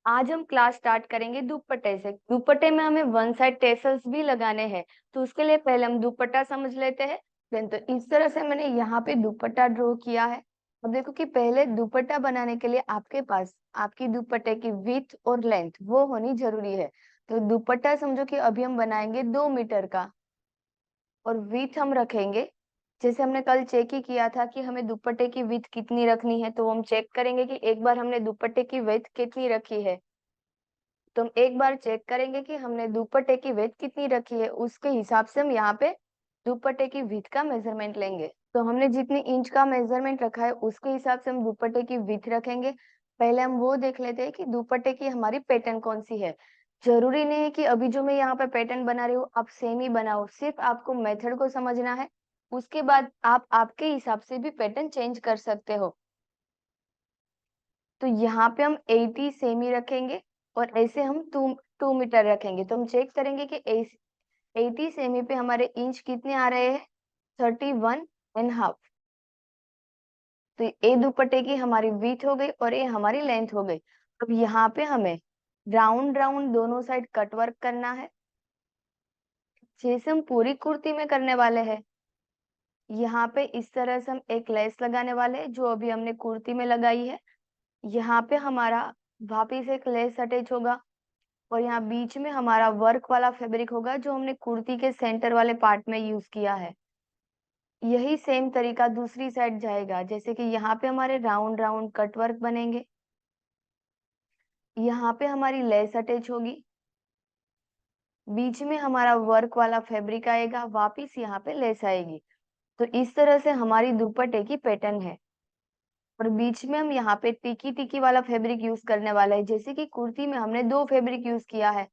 आज हम class start करेंगे दुपट्टे से। दुपट्टे में हमें वन साइड टेसल्स भी लगाने हैं, तो उसके लिए पहले हम दुपट्टा समझ लेते हैं। देन तो इस तरह से मैंने यहाँ पे दुपट्टा ड्रॉ किया है। अब देखो कि पहले दुपट्टा बनाने के लिए आपके पास आपकी दुपट्टे की विड्थ और लेंथ वो होनी जरूरी है। तो दुपट्टा समझो कि अभी हम बनाएंगे 2 मीटर का, और विड्थ हम रखेंगे, जैसे हमने कल चेक ही किया था कि हमें दुपट्टे की विड्थ कितनी रखनी है, तो हम चेक करेंगे कि एक बार हमने दुपट्टे की विड्थ कितनी रखी है। तो हम एक बार चेक करेंगे कि हमने दुपट्टे की विड्थ कितनी रखी है, उसके हिसाब से हम यहाँ पे दुपट्टे की विड्थ का मेजरमेंट लेंगे। तो हमने जितनी इंच का मेजरमेंट रखा है उसके हिसाब से हम दुपट्टे की विड्थ रखेंगे। पहले हम वो देख लेते हैं कि दुपट्टे की हमारी पैटर्न कौन सी है। जरूरी नहीं है कि अभी जो मैं यहाँ पे पैटर्न बना रही हूँ आप सेम ही बनाओ, सिर्फ आपको मेथड को समझना है। उसके बाद आप आपके हिसाब से भी पैटर्न चेंज कर सकते हो। तो यहाँ पे हम 80 सेमी रखेंगे, और ऐसे हम 2 मीटर रखेंगे। तो हम चेक करेंगे कि 80 सेमी पे हमारे इंच कितने आ रहे हैं, 31.5। तो ये दुपट्टे की हमारी विड्थ हो गई और ये हमारी लेंथ हो गई। अब यहाँ पे हमें राउंड राउंड दोनों साइड कट वर्क करना है, जैसे हम पूरी कुर्ती में करने वाले हैं। यहाँ पे इस तरह से हम एक लेस लगाने वाले हैं जो अभी हमने कुर्ती में लगाई है। यहाँ पे हमारा वापिस एक लेस अटैच होगा, और यहाँ बीच में हमारा वर्क वाला फैब्रिक होगा जो हमने कुर्ती के सेंटर वाले पार्ट में यूज किया है। यही सेम तरीका दूसरी साइड जाएगा, जैसे कि यहाँ पे हमारे राउंड राउंड कट वर्क बनेंगे, यहाँ पे हमारी लेस अटैच होगी, बीच में हमारा वर्क वाला फैब्रिक आएगा, वापिस यहाँ पे लेस आएगी। तो इस तरह से हमारी दुपट्टे की पैटर्न है। और बीच में हम यहाँ पे टिकी टिकी वाला फैब्रिक यूज करने वाला है, जैसे कि कुर्ती में हमने दो फैब्रिक यूज किया है,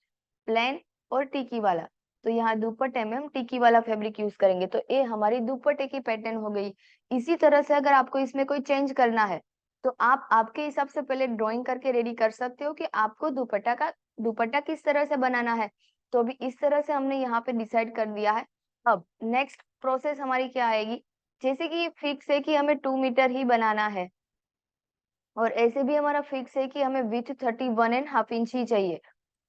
प्लेन और टिकी वाला। तो यहाँ दुपट्टे में हम टिकी वाला फैब्रिक यूज करेंगे। तो ये हमारी दुपट्टे की पैटर्न हो गई। इसी तरह से अगर आपको इसमें कोई चेंज करना है तो आप आपके हिसाब से पहले ड्राइंग करके रेडी कर सकते हो कि आपको दुपट्टा किस तरह से बनाना है। तो अभी इस तरह से हमने यहाँ पे डिसाइड कर दिया है। अब नेक्स्ट प्रोसेस हमारी क्या आएगी, जैसे कि ये फिक्स है कि हमें 2 मीटर ही बनाना है, और ऐसे भी हमारा फिक्स है कि हमें विथ 31.5 इंच ही चाहिए।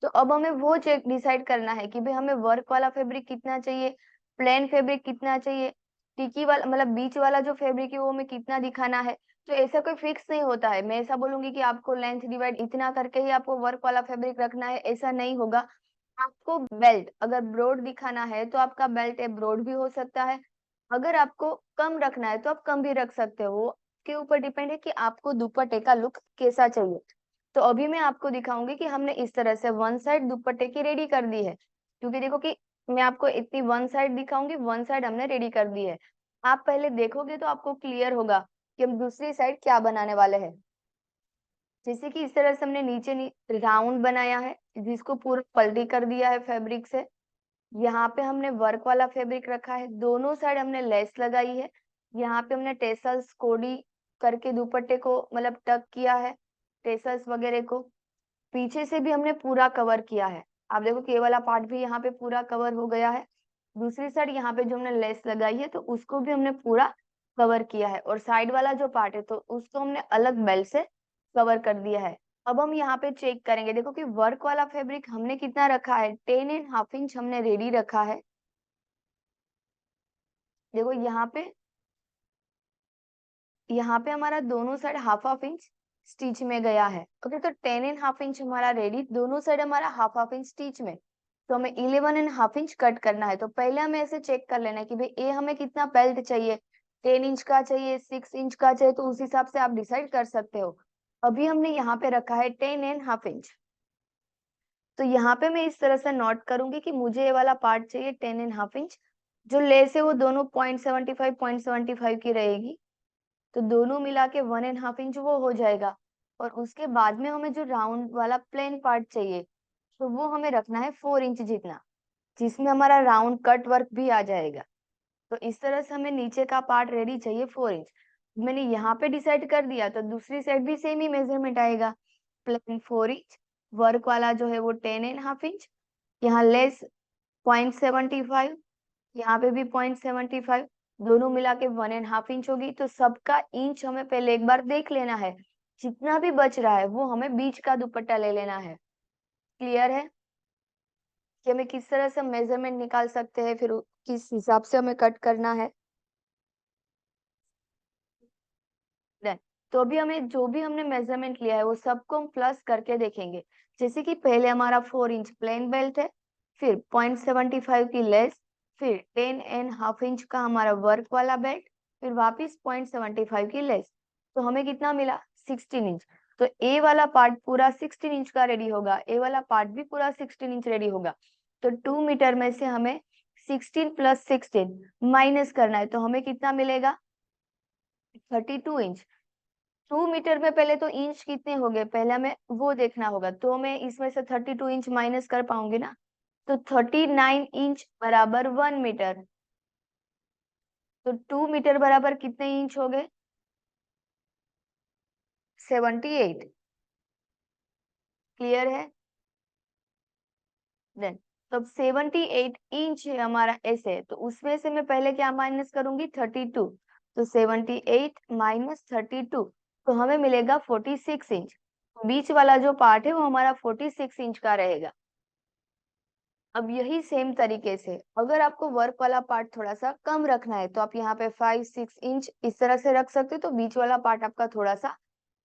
तो अब हमें वो चेक डिसाइड करना है कि भाई हमें वर्क वाला फैब्रिक कितना चाहिए, प्लेन फैब्रिक कितना चाहिए, टिकी वाला मतलब बीच वाला जो फैब्रिक है वो हमें कितना दिखाना है। तो ऐसा कोई फिक्स नहीं होता है, मैं ऐसा बोलूंगी कि आपको लेंथ डिवाइड इतना करके ही आपको वर्क वाला फैब्रिक रखना है, ऐसा नहीं होगा। आपको बेल्ट अगर ब्रॉड दिखाना है तो आपका बेल्ट ब्रॉड भी हो सकता है। अगर आपको कम रखना है तो आप कम भी रख सकते हो, वो के ऊपर डिपेंड है कि आपको दुपट्टे का लुक कैसा चाहिए। तो अभी मैं आपको दिखाऊंगी कि हमने इस तरह से वन साइड दुपट्टे की रेडी कर दी है, क्योंकि देखो कि मैं आपको इतनी वन साइड दिखाऊंगी, वन साइड हमने रेडी कर दी है। आप पहले देखोगे तो आपको क्लियर होगा कि हम दूसरी साइड क्या बनाने वाले हैं। जैसे कि इस तरह से हमने नीचे राउंड बनाया है, जिसको पूरा पलटी कर दिया है फैब्रिक से। यहाँ पे हमने वर्क वाला फैब्रिक रखा है, दोनों साइड हमने लेस लगाई है। यहाँ पे हमने टेसल्स कोडी करके दुपट्टे को मतलब टक किया है, टेसल्स वगैरह को। पीछे से भी हमने पूरा कवर किया है। आप देखो कि ये वाला पार्ट भी यहाँ पे पूरा कवर हो गया है। दूसरी साइड यहाँ पे जो हमने लेस लगाई है तो उसको भी हमने पूरा कवर किया है, और साइड वाला जो पार्ट है तो उसको हमने अलग बेल्ट से कवर कर दिया है। अब हम यहाँ पे चेक करेंगे, देखो कि वर्क वाला फैब्रिक हमने कितना रखा है, 10.5 इंच हमने रेडी रखा है। देखो यहाँ पे हमारा दोनों side half half inch stitch में गया है। ओके, तो 10.5 इंच हमारा रेडी, दोनों साइड हमारा हाफ हाफ इंच स्टिच में। तो हमें 11.5 इंच कट करना है। तो पहले हमें ऐसे चेक कर लेना है कि भाई ये हमें कितना बेल्ट चाहिए, 10 इंच का चाहिए, 6 इंच का चाहिए, तो उस हिसाब से आप डिसाइड कर सकते हो। अभी हमने यहाँ पे रखा है 10.5 इंच। तो यहाँ पे मैं इस तरह से नोट करूंगी कि मुझे ये वाला पार्ट चाहिए 10.5 इंच। जो लेस है वो दोनों 0.75 की रहेगी, तो दोनों मिला के 1.5 इंच वो हो जाएगा। और उसके बाद में हमें जो राउंड वाला प्लेन पार्ट चाहिए तो वो हमें रखना है 4 इंच जितना, जिसमें हमारा राउंड कट वर्क भी आ जाएगा। तो इस तरह से हमें नीचे का पार्ट रेडी चाहिए 4 इंच। मैंने यहाँ पे डिसाइड कर दिया तो दूसरी साइड भी सेम ही मेजरमेंट आएगा, प्लेन 4 इंच, वर्क वाला जो है वो 10.5 इंच, यहाँ लेस 0.75, यहाँ पे भी 0.75, दोनों मिला के 1.5 इंच होगी। तो सबका इंच हमें पहले एक बार देख लेना है जितना भी बच रहा है वो हमें बीच का दुपट्टा ले लेना है। क्लियर है कि हमें किस तरह से मेजरमेंट निकाल सकते हैं, फिर किस हिसाब से हमें कट करना है। Done। तो अभी हमें जो भी हमने मेजरमेंट लिया है वो सबको हम प्लस करके देखेंगे। जैसे कि पहले हमारा 4 इंच प्लेन बेल्ट है, फिर 0.75 की लेस, फिर 10.5 इंच का हमारा वर्क वाला बेल्ट, फिर वापिस 0.75 की लेस। तो हमें कितना मिला? 16 इंच। तो ए वाला पार्ट पूरा 16 इंच का रेडी होगा, ए वाला पार्ट भी पूरा 16 इंच रेडी होगा। तो 2 मीटर में से हमें 16 प्लस 16 माइनस करना है, तो हमें कितना मिलेगा? 32 इंच। 2 मीटर में पहले तो इंच कितने हो गए, पहले हमें वो देखना होगा। तो मैं इसमें से 32 इंच माइनस कर पाऊंगी ना, तो 39 इंच बराबर 1 मीटर। तो 2 मीटर बराबर कितने इंच हो गए? 78। क्लियर है? देन तो अब 78 इंच है हमारा ऐसे, तो उसमें से मैं पहले क्या माइनस करूंगी? 32। तो 78 माइनस 32, तो हमें मिलेगा 46 इंच। बीच वाला जो पार्ट है वो हमारा 46 इंच का रहेगा। अब यही सेम तरीके से अगर आपको वर्क वाला पार्ट थोड़ा सा कम रखना है, तो आप यहाँ पे 5-6 इंच इस तरह से रख सकते हो, तो बीच वाला पार्ट आपका थोड़ा सा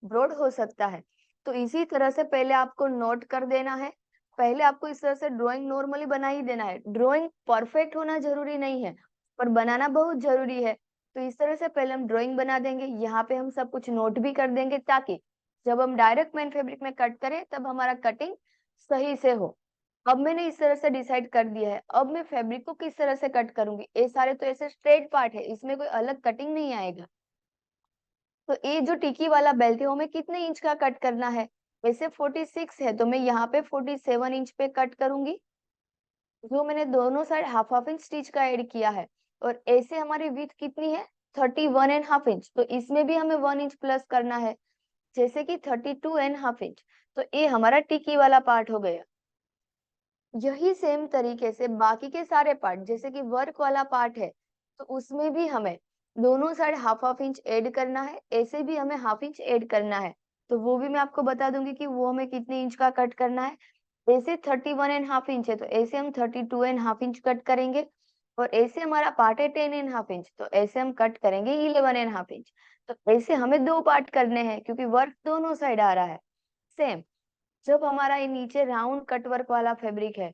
ब्रॉड हो सकता है। तो इसी तरह से पहले आपको नोट कर देना है। पहले आपको इस तरह से ड्राइंग नॉर्मली बना ही देना है। ड्राइंग परफेक्ट होना जरूरी नहीं है, पर बनाना बहुत जरूरी है। तो इस तरह से पहले हम ड्राइंग बना देंगे, यहाँ पे हम सब कुछ नोट भी कर देंगे, ताकि जब हम डायरेक्ट मेन फैब्रिक में कट करें तब हमारा कटिंग सही से हो। अब मैंने इस तरह से डिसाइड कर दिया है, अब मैं फैब्रिक को किस तरह से कट करूंगी। ये सारे तो ऐसे स्ट्रेट पार्ट है, इसमें कोई अलग कटिंग नहीं आएगा। तो ये जो टिकी वाला बेल्ट है वो हमें कितने इंच का कट करना है? वैसे 46 है, तो मैं यहाँ पे 47 इंच पे कट करूंगी, जो मैंने दोनों side half half inch stitch का ऐड किया है। और ऐसे हमारी विड्थ कितनी है? 31.5 इंच, तो इसमें भी हमें 1 इंच प्लस करना है, जैसे कि 32.5 इंच। तो ये हमारा टिकी वाला पार्ट हो गया। यही सेम तरीके से बाकी के सारे पार्ट, जैसे कि वर्क वाला पार्ट है, तो उसमें भी हमें दोनों side half half inch add करना है, ऐसे भी हमें हाफ इंच ऐड करना है। तो वो भी मैं आपको बता दूंगी कि वो हमें कितने इंच का कट करना है। ऐसे 31.5 इंच है, तो ऐसे हम 32.5 इंच कट करेंगे। और ऐसे हमारा पार्ट है 10.5 इंच, तो ऐसे हम कट करेंगे 11.5 इंच। तो ऐसे हमें दो पार्ट करने हैं, क्योंकि वर्क दोनों साइड आ रहा है सेम। जब हमारा ये नीचे राउंड कट वर्क वाला फैब्रिक है,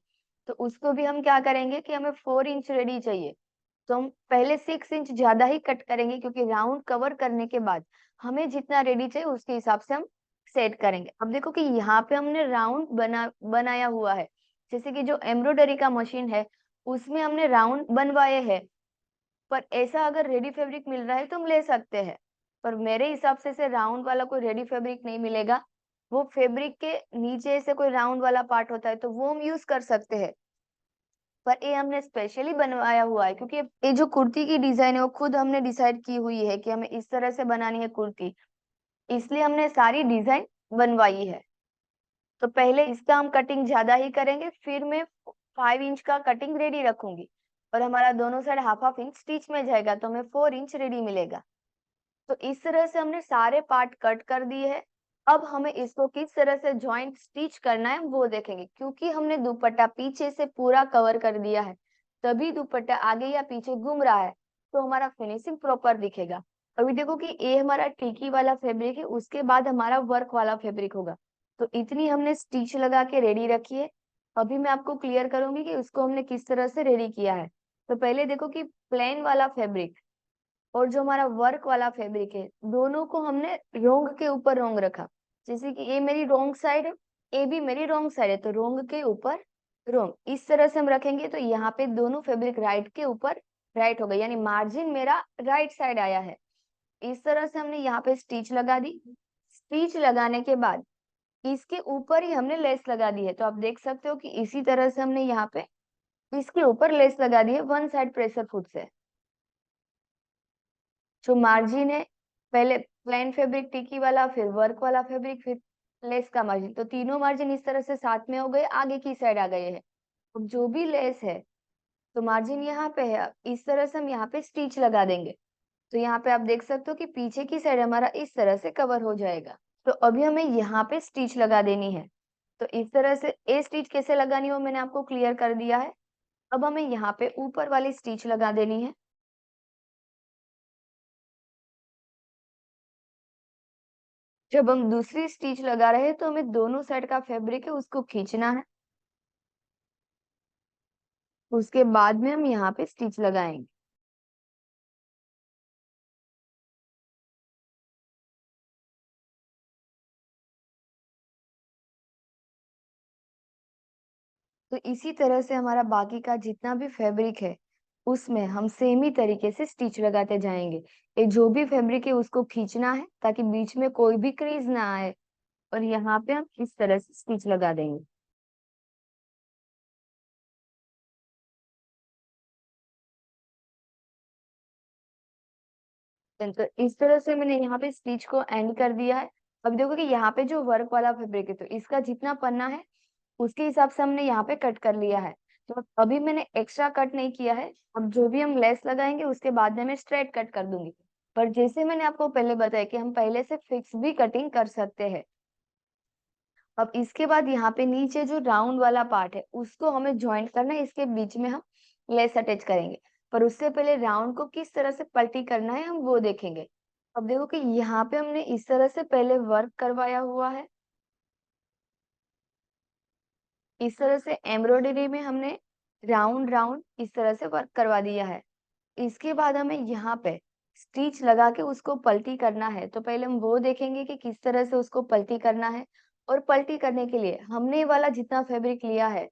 तो उसको भी हम क्या करेंगे कि हमें 4 इंच रेडी चाहिए। तो हम पहले 6 इंच ज्यादा ही कट करेंगे, क्योंकि राउंड कवर करने के बाद हमें जितना रेडी चाहिए उसके हिसाब से हम सेट करेंगे। अब देखो कि यहाँ पे हमने राउंड बनाया हुआ है, जैसे कि जो एम्ब्रॉयडरी का मशीन है उसमें हमने राउंड बनवाए हैं। पर ऐसा अगर रेडी फैब्रिक मिल रहा है तो हम ले सकते हैं, पर मेरे हिसाब से राउंड वाला कोई रेडी फैब्रिक नहीं मिलेगा। वो फैब्रिक के नीचे से कोई राउंड वाला पार्ट होता है, तो वो हम यूज कर सकते हैं। पर ये हमने स्पेशली बनवाया हुआ है, क्योंकि ये जो कुर्ती की डिजाइन है वो खुद हमने डिसाइड की हुई है कि हमें इस तरह से बनानी है कुर्ती, इसलिए हमने सारी डिजाइन बनवाई है। तो पहले इसका हम कटिंग ज्यादा ही करेंगे, फिर मैं 5 इंच का कटिंग रेडी रखूंगी, और हमारा दोनों side half half inch stitch में जाएगा, तो हमें 4 इंच रेडी मिलेगा। तो इस तरह से हमने सारे पार्ट कट कर दिए हैं। अब हमें इसको किस तरह से जॉइंट स्टिच करना है वो देखेंगे, क्योंकि हमने दुपट्टा पीछे से पूरा कवर कर दिया है, तभी दुपट्टा आगे या पीछे घूम रहा है, तो हमारा फिनिशिंग प्रॉपर दिखेगा। अभी देखो कि ये हमारा टिकी वाला फैब्रिक है, उसके बाद हमारा वर्क वाला फैब्रिक होगा। तो इतनी हमने स्टिच लगा के रेडी रखी है। अभी मैं आपको क्लियर करूंगी कि उसको हमने किस तरह से रेडी किया है। तो पहले देखो कि प्लेन वाला फैब्रिक और जो हमारा वर्क वाला फैब्रिक है, दोनों को हमने रोंग के ऊपर रोंग रखा। जैसे कि ये मेरी रोंग साइड है, ये भी मेरी रोंग साइड है, तो रोंग के ऊपर रोंग इस तरह से हम रखेंगे, तो यहाँ पे दोनों फैब्रिक राइट के ऊपर राइट हो गए, यानी मार्जिन मेरा राइट साइड आया है। इस तरह से हमने यहाँ पे स्टिच लगा दी। स्टिच लगाने के बाद इसके ऊपर ही हमने लेस लगा दी है, तो आप देख सकते हो कि इसी तरह से हमने यहाँ पे इसके ऊपर लेस लगा दी है, वन साइड प्रेशर फुट से। जो मार्जिन है, पहले प्लेन फैब्रिक टिकी वाला, फिर वर्क वाला फैब्रिक, फिर लेस का मार्जिन, तो तीनों मार्जिन इस तरह से साथ में हो गए, आगे की साइड आ गए हैं। अब जो भी लेस है, तो मार्जिन यहाँ पे है, अब इस तरह से हम यहाँ पे स्टिच लगा देंगे। तो यहाँ पे आप देख सकते हो कि पीछे की साइड हमारा इस तरह से कवर हो जाएगा। तो अभी हमें यहाँ पे स्टिच लगा देनी है। तो इस तरह से ए स्टिच कैसे लगानी हो मैंने आपको क्लियर कर दिया है। अब हमें यहाँ पे ऊपर वाली स्टिच लगा देनी है। जब हम दूसरी स्टिच लगा रहे हैं तो हमें दोनों साइड का फैब्रिक है उसको खींचना है। उसके बाद में हम यहाँ पे स्टिच लगाएंगे। तो इसी तरह से हमारा बाकी का जितना भी फैब्रिक है उसमें हम सेम ही तरीके से स्टिच लगाते जाएंगे। ये जो भी फैब्रिक है उसको खींचना है ताकि बीच में कोई भी क्रीज ना आए, और यहाँ पे हम इस तरह से स्टिच लगा देंगे। तो इस तरह से मैंने यहाँ पे स्टिच को एंड कर दिया है। अब देखो कि यहाँ पे जो वर्क वाला फैब्रिक है तो इसका जितना पन्ना है उसके हिसाब से हमने यहाँ पे कट कर लिया है। तो अभी मैंने एक्स्ट्रा कट नहीं किया है। अब जो भी हम लेस लगाएंगे उसके बाद में मैं स्ट्रेट कट कर दूंगी। पर जैसे मैंने आपको पहले बताया कि हम पहले से फिक्स भी कटिंग कर सकते हैं। अब इसके बाद यहाँ पे नीचे जो राउंड वाला पार्ट है उसको हमें ज्वाइंट करना है, इसके बीच में हम लेस अटैच करेंगे। पर उससे पहले राउंड को किस तरह से पलटी करना है हम वो देखेंगे। अब देखो कि यहाँ पे हमने इस तरह से पहले वर्क करवाया हुआ है। इस तरह से एम्ब्रॉयडरी में हमने राउंड राउंड इस तरह से वर्क करवा दिया है। इसके बाद हमें यहाँ पे स्टिच लगा के उसको पलटी करना है। तो पहले हम वो देखेंगे कि किस तरह से उसको पलटी करना है। और पलटी करने के लिए हमने ये वाला जितना फैब्रिक लिया है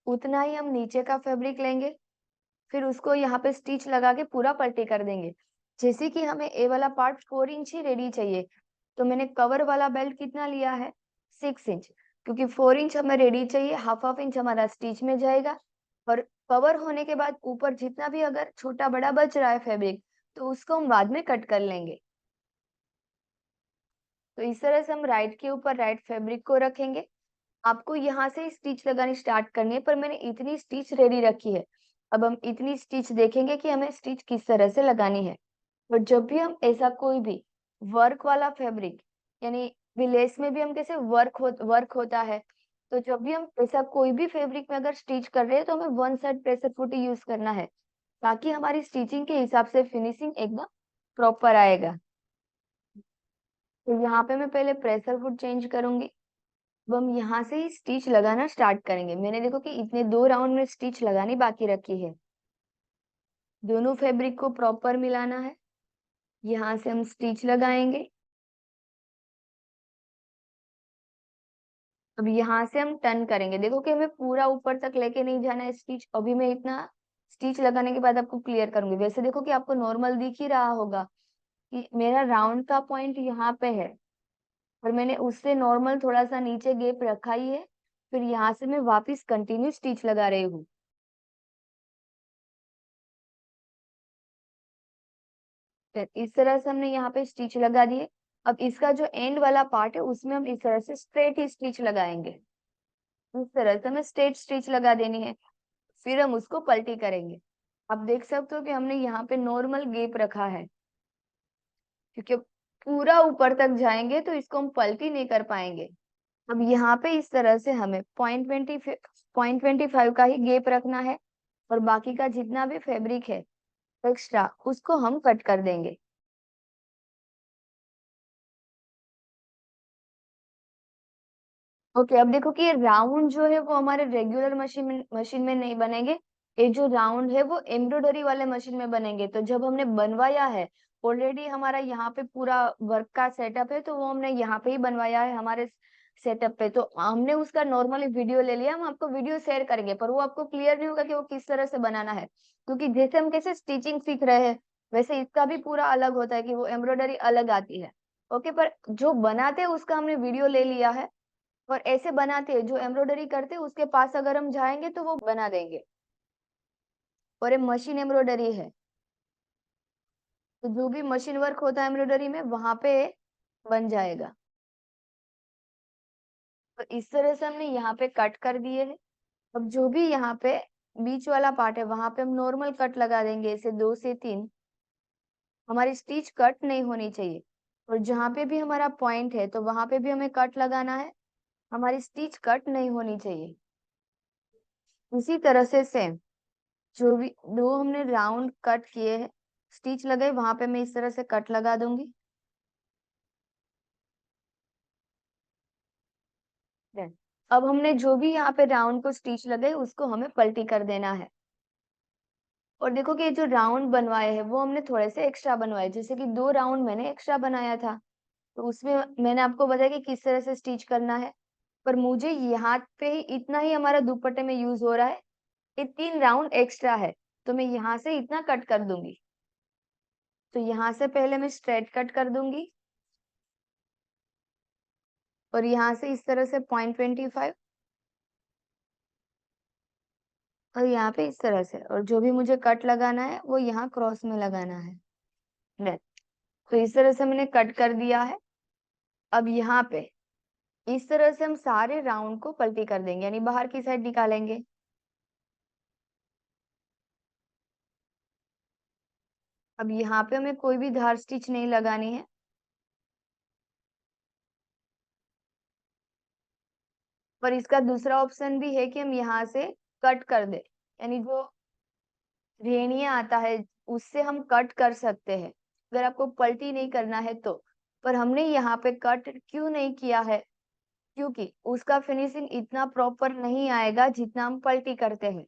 उतना ही हम नीचे का फैब्रिक लेंगे। फिर उसको यहाँ पे स्टिच लगा के पूरा पलटी कर देंगे। जैसे कि हमें ए वाला पार्ट 4 इंच ही रेडी चाहिए तो मैंने कवर वाला बेल्ट कितना लिया है 6 इंच, क्योंकि 4 इंच हमें रेडी चाहिए, हाफ हाफ इंच हमारा स्टिच में जाएगा। और कवर होने के बाद ऊपर जितना भी अगर छोटा बड़ा बच रहा है फैब्रिक तो उसको हम बाद में कट कर लेंगे। तो इस तरह से हम राइट के ऊपर राइट फैब्रिक को रखेंगे। आपको यहाँ से स्टिच लगानी स्टार्ट करनी है, पर मैंने इतनी स्टिच रेडी रखी है। अब हम इतनी स्टिच देखेंगे कि हमें स्टिच किस तरह से लगानी है। और जब भी हम ऐसा कोई भी वर्क वाला फैब्रिक, यानी लेस में भी हम कैसे वर्क होता है, तो जब भी हम ऐसा कोई भी फैब्रिक में अगर स्टिच कर रहे हैं तो हमें one side pressure foot use करना है ताकि हमारी स्टिचिंग के हिसाब से फिनिशिंग एकदम प्रॉपर आएगा। तो यहाँ पे मैं पहले प्रेशर फुट चेंज करूंगी। अब हम यहाँ से ही स्टिच लगाना स्टार्ट करेंगे। मैंने देखो कि इतने 2 राउंड में स्टिच लगानी बाकी रखी है। दोनों फैब्रिक को प्रॉपर मिलाना है। यहाँ से हम स्टिच लगाएंगे। अब यहाँ से हम टर्न करेंगे। देखो कि हमें पूरा ऊपर तक लेके नहीं जाना है स्टिच। अभी मैं इतना स्टिच लगाने के बाद आपको क्लियर करूंगी। वैसे देखो कि आपको नॉर्मल दिख ही रहा होगा कि मेरा राउंड का पॉइंट यहाँ पे है और मैंने उससे नॉर्मल थोड़ा सा नीचे गैप रखा ही है। फिर यहाँ से मैं वापस कंटिन्यू स्टिच लगा रही हूँ। फिर इस तरह से हमने यहाँ पे स्टिच लगा दिए। अब इसका जो एंड वाला पार्ट है उसमें हम इस तरह से स्ट्रेट ही स्टिच लगाएंगे। इस तरह से हमें स्ट्रेट स्टिच लगा देनी है। फिर हम उसको पलटी करेंगे। आप देख सकते हो कि हमने यहाँ पे नॉर्मल गैप रखा है, क्योंकि पूरा ऊपर तक जाएंगे तो इसको हम पलटी नहीं कर पाएंगे। अब यहाँ पे इस तरह से हमें पॉइंट 25 का ही गैप रखना है। और बाकी का जितना भी फैब्रिक है एक्स्ट्रा उसको हम कट कर देंगे। ओके, अब देखो कि ये राउंड जो है वो हमारे रेगुलर मशीन में नहीं बनेंगे। ये जो राउंड है वो एम्ब्रॉयडरी वाले मशीन में बनेंगे। तो जब हमने बनवाया है ऑलरेडी हमारा यहाँ पे पूरा वर्क का सेटअप है, तो वो हमने यहाँ पे ही बनवाया है हमारे सेटअप पे। तो हमने उसका नॉर्मली वीडियो ले लिया। हम आपको वीडियो शेयर करेंगे पर वो आपको क्लियर नहीं होगा कि वो किस तरह से बनाना है, क्योंकि जैसे हम कैसे स्टिचिंग सीख रहे हैं वैसे इसका भी पूरा अलग होता है कि वो एम्ब्रॉयडरी अलग आती है। ओके, पर जो बनाते हैं उसका हमने वीडियो ले लिया है। और ऐसे बनाते हैं जो एम्ब्रॉयडरी करते हैं उसके पास अगर हम जाएंगे तो वो बना देंगे। और ये मशीन एम्ब्रॉयडरी है, तो जो भी मशीन वर्क होता है एम्ब्रॉयडरी में वहां पे बन जाएगा। तो इस तरह से हमने यहाँ पे कट कर दिए है। अब जो भी यहाँ पे बीच वाला पार्ट है वहां पे हम नॉर्मल कट लगा देंगे, ऐसे 2 से 3। हमारी स्टिच कट नहीं होनी चाहिए। और जहाँ पे भी हमारा पॉइंट है तो वहां पे भी हमें कट लगाना है, हमारी स्टिच कट नहीं होनी चाहिए। इसी तरह से सेम जो भी दो हमने राउंड कट किए हैं, स्टिच लगाई, वहां पे मैं इस तरह से कट लगा दूंगी। Then, अब हमने जो भी यहाँ पे राउंड को स्टिच लगाई उसको हमें पलटी कर देना है। और देखो कि ये जो राउंड बनवाए हैं वो हमने थोड़े से एक्स्ट्रा बनवाए, जैसे कि 2 राउंड मैंने एक्स्ट्रा बनाया था, तो उसमें मैंने आपको बताया कि किस तरह से स्टिच करना है। पर मुझे यहाँ पे ही इतना ही हमारा दुपट्टे में यूज हो रहा है, ये 3 राउंड एक्स्ट्रा है, तो मैं यहाँ से इतना कट कर दूंगी। तो यहाँ से पहले मैं स्ट्रेट कट कर दूंगी, और यहाँ से इस तरह से 0.25, और यहाँ पे इस तरह से, और जो भी मुझे कट लगाना है वो यहाँ क्रॉस में लगाना है। Done। तो इस तरह से मैंने कट कर दिया है। अब यहाँ पे इस तरह से हम सारे राउंड को पलटी कर देंगे, यानी बाहर की साइड निकालेंगे। अब यहाँ पे हमें कोई भी धार स्टिच नहीं लगानी है। पर इसका दूसरा ऑप्शन भी है कि हम यहाँ से कट कर दे, यानी जो रेणिया आता है उससे हम कट कर सकते हैं, अगर आपको पलटी नहीं करना है तो। पर हमने यहाँ पे कट क्यों नहीं किया है, क्योंकि उसका फिनिशिंग इतना प्रॉपर नहीं आएगा जितना हम पलटी करते हैं।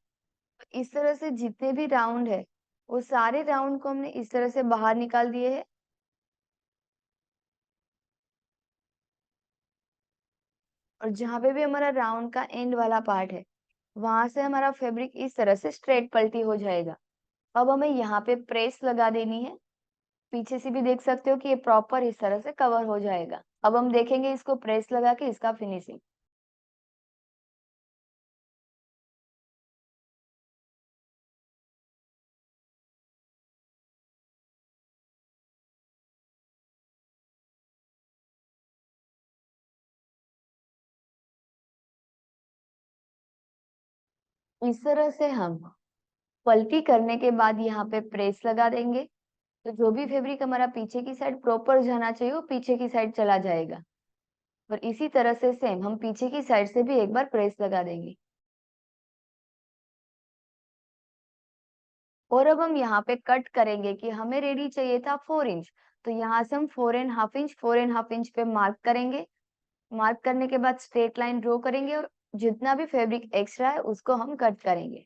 इस तरह से जितने भी राउंड है वो सारे राउंड को हमने इस तरह से बाहर निकाल दिए हैं। और जहां पे भी हमारा राउंड का एंड वाला पार्ट है वहां से हमारा फैब्रिक इस तरह से स्ट्रेट पलटी हो जाएगा। अब हमें यहाँ पे प्रेस लगा देनी है, पीछे से भी देख सकते हो कि ये प्रॉपर इस तरह से कवर हो जाएगा। अब हम देखेंगे इसको प्रेस लगा के इसका फिनिशिंग। इस तरह से हम पलटी करने के बाद यहाँ पे प्रेस लगा देंगे, तो जो भी फैब्रिक हमारा पीछे की साइड प्रॉपर जाना चाहिए वो पीछे की साइड चला जाएगा। और इसी तरह से सेम हम पीछे की साइड से भी एक बार प्रेस लगा देंगे। और अब हम यहाँ पे कट करेंगे कि हमें रेडी चाहिए था 4 इंच, तो यहाँ से हम 4.5 इंच 4.5 इंच पे मार्क करेंगे। मार्क करने के बाद स्ट्रेट लाइन ड्रॉ करेंगे, और जितना भी फैब्रिक एक्स्ट्रा है उसको हम कट करेंगे।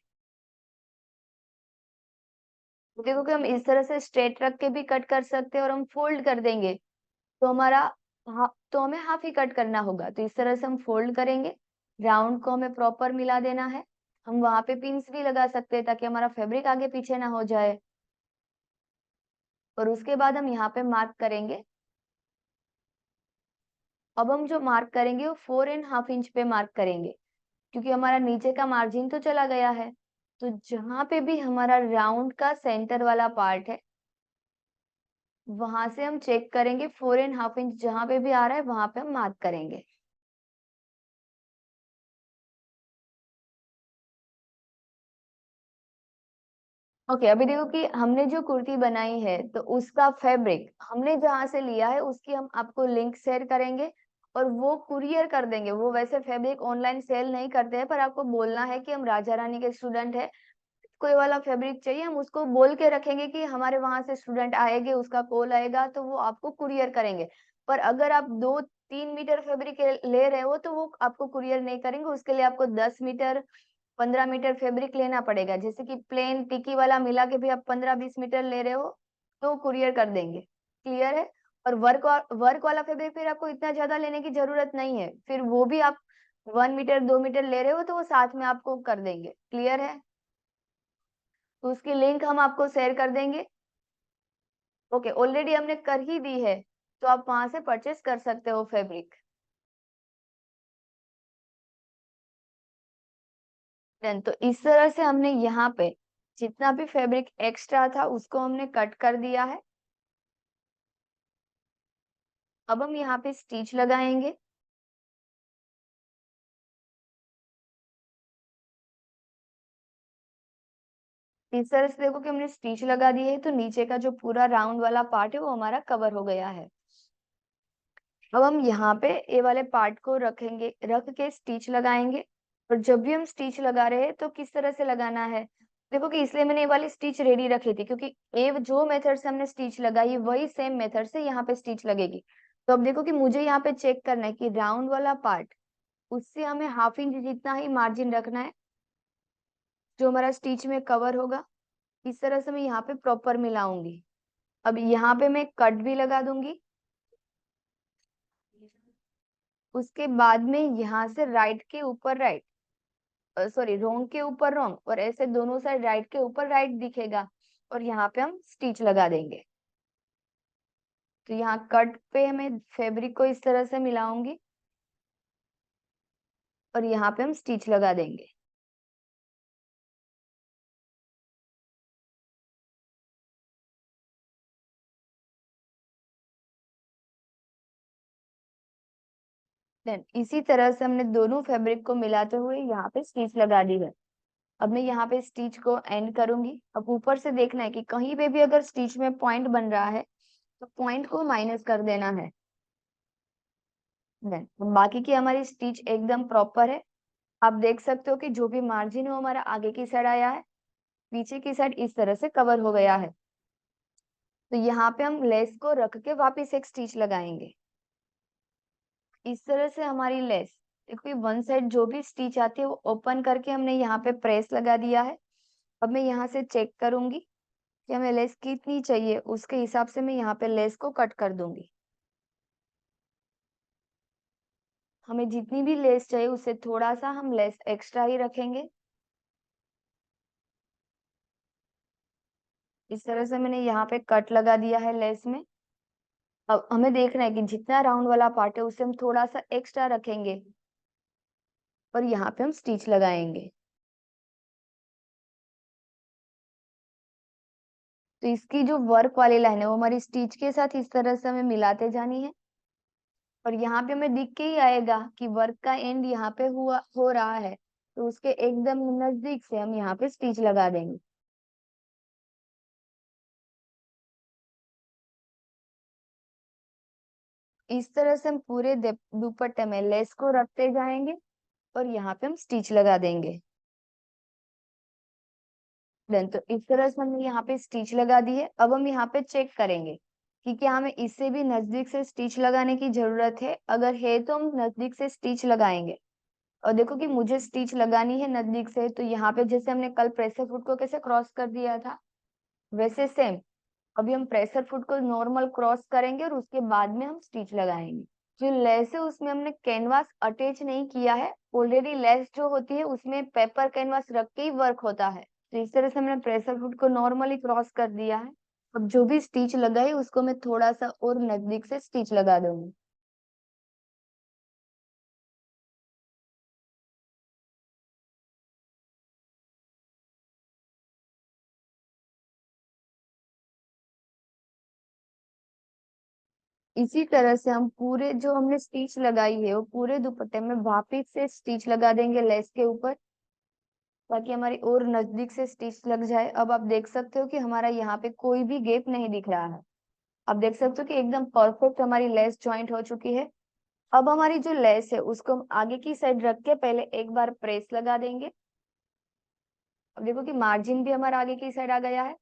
देखो कि हम इस तरह से स्ट्रेट रख के भी कट कर सकते हैं, और हम फोल्ड कर देंगे तो हमारा तो हमें हाफ ही कट करना होगा। तो इस तरह से हम फोल्ड करेंगे, राउंड को हमें प्रॉपर मिला देना है। हम वहां पे पिंस भी लगा सकते हैं ताकि हमारा फैब्रिक आगे पीछे ना हो जाए। और उसके बाद हम यहाँ पे मार्क करेंगे। अब हम जो मार्क करेंगे वो 4.5 इंच पे मार्क करेंगे, क्योंकि हमारा नीचे का मार्जिन तो चला गया है। तो जहां पे भी हमारा राउंड का सेंटर वाला पार्ट है वहां से हम चेक करेंगे, 4.5 इंच जहां पे भी आ रहा है वहां पे हम मार्क करेंगे। ओके, अभी देखो कि हमने जो कुर्ती बनाई है तो उसका फैब्रिक हमने जहां से लिया है उसकी हम आपको लिंक शेयर करेंगे, और वो कुरियर कर देंगे। वो वैसे फैब्रिक ऑनलाइन सेल नहीं करते हैं, पर आपको बोलना है कि हम राजा रानी के स्टूडेंट है, कोई वाला फैब्रिक चाहिए, हम उसको बोल के रखेंगे कि हमारे वहां से स्टूडेंट आएंगे, उसका कॉल आएगा तो वो आपको कुरियर करेंगे। पर अगर आप 2-3 मीटर फैब्रिक ले रहे हो तो वो आपको कुरियर नहीं करेंगे, उसके लिए आपको 10 मीटर 15 मीटर फैब्रिक लेना पड़ेगा। जैसे कि प्लेन टिकी वाला मिला के भी आप 15-20 मीटर ले रहे हो तो कुरियर कर देंगे। क्लियर है? और वर्क वाला फैब्रिक फिर आपको इतना ज्यादा लेने की जरूरत नहीं है, फिर वो भी आप 1 मीटर 2 मीटर ले रहे हो तो वो साथ में आपको कर देंगे। क्लियर है? तो उसकी लिंक हम आपको शेयर कर देंगे। ओके, ऑलरेडी हमने कर ही दी है, तो आप वहां से परचेस कर सकते हो फैब्रिक। डन। तो इस तरह से हमने यहाँ पे जितना भी फैब्रिक एक्स्ट्रा था उसको हमने कट कर दिया है। अब हम यहाँ पे स्टिच लगाएंगे। इस तरह से देखो कि हमने स्टिच लगा दी है, तो नीचे का जो पूरा राउंड वाला पार्ट है वो हमारा कवर हो गया है। अब हम यहाँ पे ए वाले पार्ट को रखेंगे, रख के स्टिच लगाएंगे। और जब भी हम स्टिच लगा रहे हैं तो किस तरह से लगाना है, देखो कि इसलिए मैंने ये वाली स्टिच रेडी रखी थी, क्योंकि ए जो मेथड से हमने स्टिच लगाई वही सेम मेथड से यहाँ पे स्टिच लगेगी। तो अब देखो कि मुझे यहाँ पे चेक करना है कि राउंड वाला पार्ट, उससे हमें हाफ इंच जितना ही मार्जिन रखना है, जो हमारा स्टिच में कवर होगा। इस तरह से मैं यहाँ पे प्रॉपर मिलाऊंगी। अब यहाँ पे मैं कट भी लगा दूंगी। उसके बाद में यहाँ से राइट के ऊपर राइट, सॉरी रोंग के ऊपर रोंग, और ऐसे दोनों साइड राइट के ऊपर राइट दिखेगा, और यहाँ पे हम स्टिच लगा देंगे। तो यहाँ कट पे मैं फैब्रिक को इस तरह से मिलाऊंगी, और यहाँ पे हम स्टिच लगा देंगे। देन इसी तरह से हमने दोनों फैब्रिक को मिलाते हुए यहाँ पे स्टिच लगा दी है। अब मैं यहाँ पे स्टिच को एंड करूंगी। अब ऊपर से देखना है कि कहीं पे भी अगर स्टिच में पॉइंट बन रहा है तो पॉइंट को माइनस कर देना है। देन बाकी की हमारी स्टिच एकदम प्रॉपर है। आप देख सकते हो कि जो भी मार्जिन है वो हमारा आगे की साइड आया है, पीछे की साइड इस तरह से कवर हो गया है। तो यहाँ पे हम लेस को रख के वापस एक स्टिच लगाएंगे। इस तरह से हमारी लेस, देखो वन साइड जो भी स्टिच आती है वो ओपन करके हमने यहाँ पे प्रेस लगा दिया है। अब मैं यहाँ से चेक करूंगी कि हमें लेस कितनी चाहिए, उसके हिसाब से मैं यहाँ पे लेस को कट कर दूंगी। हमें जितनी भी लेस चाहिए उससे थोड़ा सा हम लेस एक्स्ट्रा ही रखेंगे। इस तरह से मैंने यहाँ पे कट लगा दिया है लेस में। अब हमें देखना है कि जितना राउंड वाला पार्ट है उससे हम थोड़ा सा एक्स्ट्रा रखेंगे, और यहाँ पे हम स्टिच लगाएंगे। तो इसकी जो वर्क वाली लाइन है वो हमारी स्टिच के साथ इस तरह से हमें मिलाते जानी है। और यहाँ पे हमें दिख के ही आएगा कि वर्क का एंड यहाँ पे हुआ हो रहा है, तो उसके एकदम नजदीक से हम यहाँ पे स्टिच लगा देंगे। इस तरह से हम पूरे दुपट्टे में लेस को रखते जाएंगे, और यहाँ पे हम स्टिच लगा देंगे। देन तो इस तरह से हमने यहाँ पे स्टिच लगा दी है। अब हम यहाँ पे चेक करेंगे कि क्या हमें इससे भी नजदीक से स्टिच लगाने की जरूरत है। अगर है तो हम नजदीक से स्टिच लगाएंगे। और देखो कि मुझे स्टिच लगानी है नजदीक से, तो यहाँ पे जैसे हमने कल प्रेशर फुट को कैसे क्रॉस कर दिया था, वैसे सेम अभी हम प्रेशर फुट को नॉर्मल क्रॉस करेंगे, और उसके बाद में हम स्टिच लगाएंगे। जो लेस है उसमें हमने कैनवास अटैच नहीं किया है। ऑलरेडी लेस जो होती है उसमें पेपर कैनवास रख के ही वर्क होता है। तो इस तरह से हमने प्रेशर फुट को नॉर्मली क्रॉस कर दिया है। अब जो भी स्टिच लगा है उसको मैं थोड़ा सा और नजदीक से स्टिच लगा दूंगी। इसी तरह से हम पूरे जो हमने स्टिच लगाई है वो पूरे दुपट्टे में वापिस से स्टिच लगा देंगे लेस के ऊपर, ताकि हमारी और नजदीक से स्टिच लग जाए। अब आप देख सकते हो कि हमारा यहाँ पे कोई भी गैप नहीं दिख रहा है। आप देख सकते हो कि एकदम परफेक्ट हमारी लेस ज्वाइंट हो चुकी है। अब हमारी जो लेस है उसको हम आगे की साइड रख के पहले एक बार प्रेस लगा देंगे। अब देखो कि मार्जिन भी हमारा आगे की साइड आ गया है।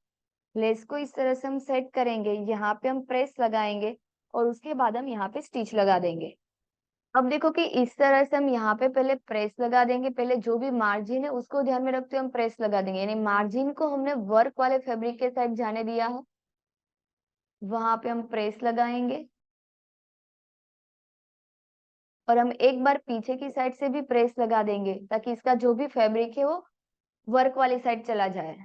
लेस को इस तरह से हम सेट करेंगे, यहाँ पे हम प्रेस लगाएंगे, और उसके बाद हम यहाँ पे स्टिच लगा देंगे। अब देखो कि इस तरह से हम यहाँ पे पहले प्रेस लगा देंगे। पहले जो भी मार्जिन है उसको ध्यान में रखते हुए हम प्रेस लगा देंगे, यानी मार्जिन को हमने वर्क वाले फैब्रिक के साइड जाने दिया है, वहां पे हम प्रेस लगाएंगे। और हम एक बार पीछे की साइड से भी प्रेस लगा देंगे, ताकि इसका जो भी फैब्रिक है वो वर्क वाली साइड चला जाए,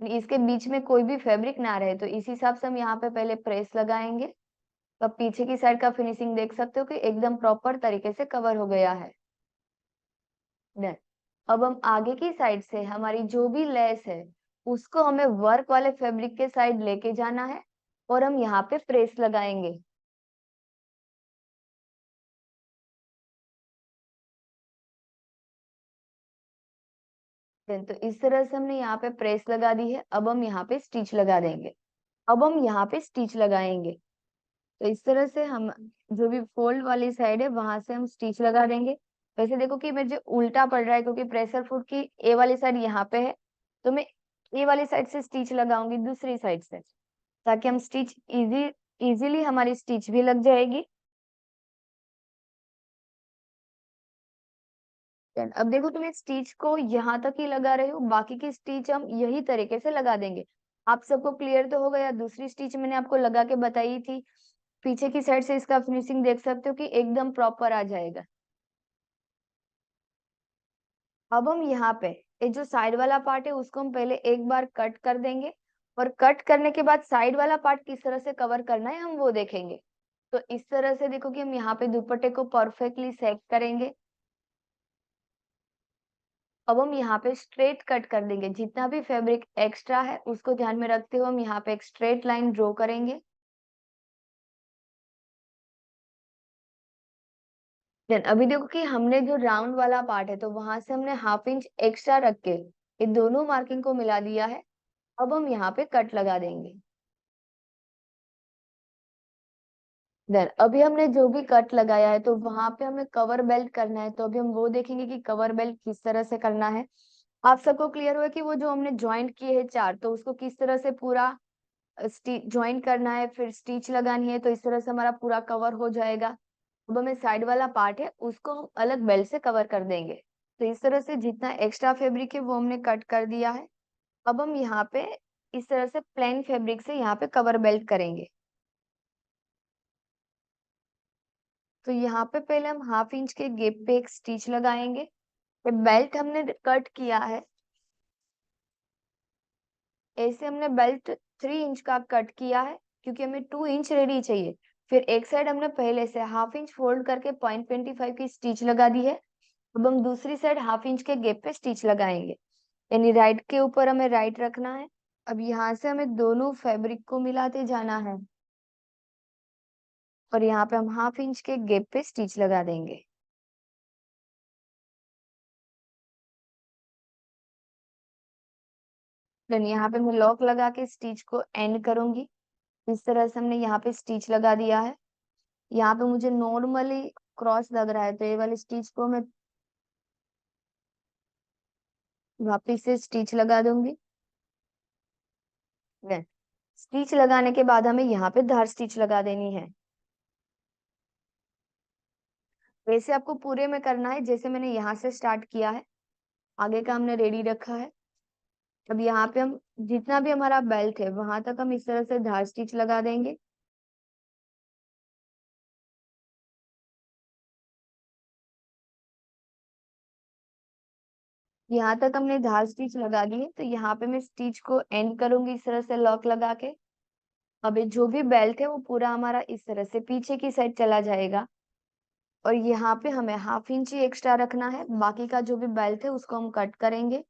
इसके बीच में कोई भी फैब्रिक ना रहे। तो इस हिसाब से हम यहाँ पे पहले प्रेस लगाएंगे। तो अब पीछे की साइड का फिनिशिंग देख सकते हो कि एकदम प्रॉपर तरीके से कवर हो गया है। डन। अब हम आगे की साइड से हमारी जो भी लेस है उसको हमें वर्क वाले फैब्रिक के साइड लेके जाना है, और हम यहाँ पे प्रेस लगाएंगे। तो इस तरह से हमने यहाँ पे प्रेस लगा दी है। अब हम यहाँ पे स्टिच लगा देंगे। अब हम यहाँ पे स्टिच लगाएंगे। तो इस तरह से हम जो भी फोल्ड वाली साइड है वहां से हम स्टिच लगा देंगे। वैसे देखो कि मुझे उल्टा पड़ रहा है क्योंकि प्रेशर फुट की ए वाली साइड यहाँ पे है, तो मैं ए वाली साइड से स्टिच लगाऊंगी दूसरी साइड से, ताकि हम स्टिच इजीली हमारी स्टिच भी लग जाएगी। अब देखो तुम्हें स्टिच को यहाँ तक ही लगा रही हूँ, बाकी की स्टिच हम यही तरीके से लगा देंगे। आप सबको क्लियर तो हो गया? दूसरी स्टिच मैंने आपको लगा के बताई थी, पीछे की साइड से इसका फिनिशिंग देख सकते हो कि एकदम प्रॉपर आ जाएगा। अब हम यहाँ पे ये जो साइड वाला पार्ट है उसको हम पहले एक बार कट कर देंगे, और कट करने के बाद साइड वाला पार्ट किस तरह से कवर करना है हम वो देखेंगे। तो इस तरह से देखो कि हम यहाँ पे दुपट्टे को परफेक्टली सेट करेंगे। अब हम यहाँ पे स्ट्रेट कट कर देंगे, जितना भी फैब्रिक एक्स्ट्रा है उसको ध्यान में रखते हुए हम यहाँ पे एक स्ट्रेट लाइन ड्रॉ करेंगे। देन अभी देखो कि हमने जो राउंड वाला पार्ट है तो वहां से हमने हाफ इंच एक्स्ट्रा रख के ये दोनों मार्किंग को मिला दिया है। अब हम यहाँ पे कट लगा देंगे। देन अभी हमने जो भी कट लगाया है तो वहां पे हमें कवर बेल्ट करना है, तो अभी हम वो देखेंगे कि कवर बेल्ट किस तरह से करना है। आप सबको क्लियर हुआ कि वो जो हमने ज्वाइंट किए हैं चार, तो उसको किस तरह से पूरा ज्वाइंट करना है, फिर स्टिच लगानी है, तो इस तरह से हमारा पूरा कवर हो जाएगा। अब हमें साइड वाला पार्ट है उसको हम अलग बेल्ट से कवर कर देंगे। तो इस तरह से जितना एक्स्ट्रा फैब्रिक है वो हमने कट कर दिया है। अब हम यहाँ पे इस तरह से प्लेन फैब्रिक से यहाँ पे कवर बेल्ट करेंगे। तो यहाँ पे पहले हम हाफ इंच के गैप पे एक स्टिच लगाएंगे। ये बेल्ट हमने कट किया है, ऐसे हमने बेल्ट 3 इंच का कट किया है क्योंकि हमें 2 इंच रेडी चाहिए। फिर एक साइड हमने पहले से हाफ इंच फोल्ड करके 0.25 की स्टिच लगा दी है। अब हम दूसरी साइड हाफ इंच के गैप पे स्टिच लगाएंगे, यानी राइट के ऊपर हमें राइट रखना है। अब यहाँ से हमें दोनों फैब्रिक को मिलाते जाना है, और यहाँ पे हम हाफ इंच के गैप पे स्टिच लगा देंगे। देन यहाँ पे मैं लॉक लगा के स्टिच को एंड करूंगी। इस तरह से हमने यहाँ पे स्टिच लगा दिया है। यहाँ पे मुझे नॉर्मली क्रॉस लग रहा है, तो ये वाली स्टिच को मैं वापिस से स्टिच लगा दूंगी। देन स्टिच लगाने के बाद हमें यहाँ पे धार स्टिच लगा देनी है। वैसे आपको पूरे में करना है, जैसे मैंने यहाँ से स्टार्ट किया है, आगे का हमने रेडी रखा है। अब यहाँ पे हम जितना भी हमारा बेल्ट है वहां तक हम इस तरह से धार स्टिच लगा देंगे। यहाँ तक हमने धार स्टिच लगा दी है, तो यहाँ पे मैं स्टिच को एंड करूंगी इस तरह से लॉक लगा के। अब ये जो भी बेल्ट है वो पूरा हमारा इस तरह से पीछे की साइड चला जाएगा, और यहाँ पे हमें हाफ इंच ही एक्स्ट्रा रखना है। बाकी का जो भी बेल्ट है उसको हम कट करेंगे,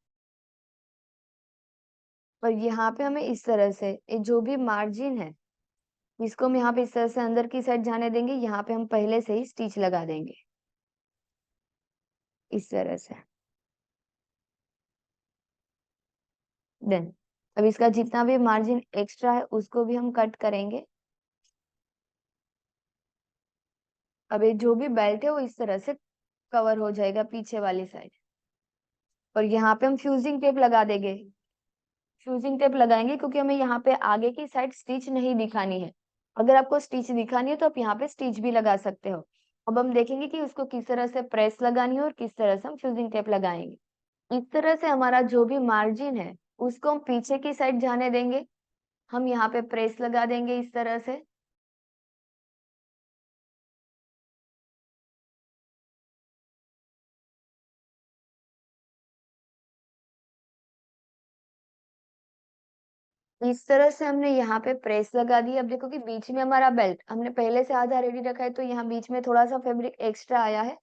और यहाँ पे हमें इस तरह से ये जो भी मार्जिन है इसको हम यहाँ पे इस तरह से अंदर की साइड जाने देंगे। यहाँ पे हम पहले से ही स्टिच लगा देंगे इस तरह से। देन अब इसका जितना भी मार्जिन एक्स्ट्रा है उसको भी हम कट करेंगे। अब ये जो भी बेल्ट है वो इस तरह से कवर हो जाएगा पीछे वाली साइड, और यहाँ पे हम फ्यूजिंग टेप लगा देंगे। फ्यूजिंग टेप लगाएंगे क्योंकि हमें यहाँ पे आगे की साइड स्टिच नहीं दिखानी है। अगर आपको स्टिच दिखानी है तो आप यहाँ पे स्टिच भी लगा सकते हो। अब हम देखेंगे कि उसको किस तरह से प्रेस लगानी है और किस तरह से हम फ्यूजिंग टेप लगाएंगे। इस तरह से हमारा जो भी मार्जिन है उसको हम पीछे की साइड जाने देंगे। हम यहाँ पे प्रेस लगा देंगे इस तरह से। इस तरह से हमने यहाँ पे प्रेस लगा दी। अब देखो कि बीच में हमारा बेल्ट हमने पहले से आधा रेडी रखा है, तो यहाँ बीच में थोड़ा सा फैब्रिक एक्स्ट्रा आया है।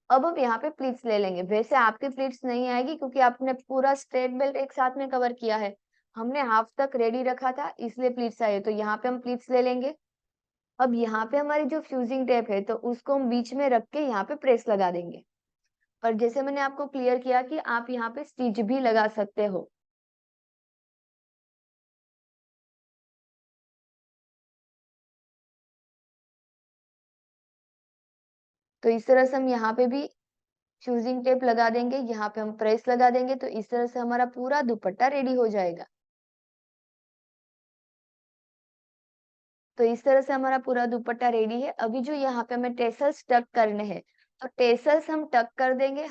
अब हम यहाँ पे प्लीट्स ले लेंगे। वैसे आपकी प्लीट्स नहीं आएगी क्योंकि आपने पूरा स्ट्रेट बेल्ट एक साथ में कवर किया है, हमने हाफ तक रेडी रखा था इसलिए प्लीट्स आए, तो यहाँ पे हम प्लीट्स ले लेंगे। अब यहाँ पे हमारी जो फ्यूजिंग टेप है तो उसको हम बीच में रख के यहाँ पे प्रेस लगा देंगे। और जैसे मैंने आपको क्लियर किया कि आप यहाँ पे स्टिच भी लगा सकते हो। तो इस तरह से हम यहाँ पे भी फ्यूजिंग टेप लगा देंगे, यहाँ पे हम प्रेस लगा देंगे, तो इस तरह से हमारा पूरा दुपट्टा रेडी हो जाएगा। तो इस तरह से हमारा पूरा दुपट्टा रेडी है। अभी जो यहाँ पे हमें टेसल्स टक करने हैं, तो टेसल्स हम टक कर देंगे।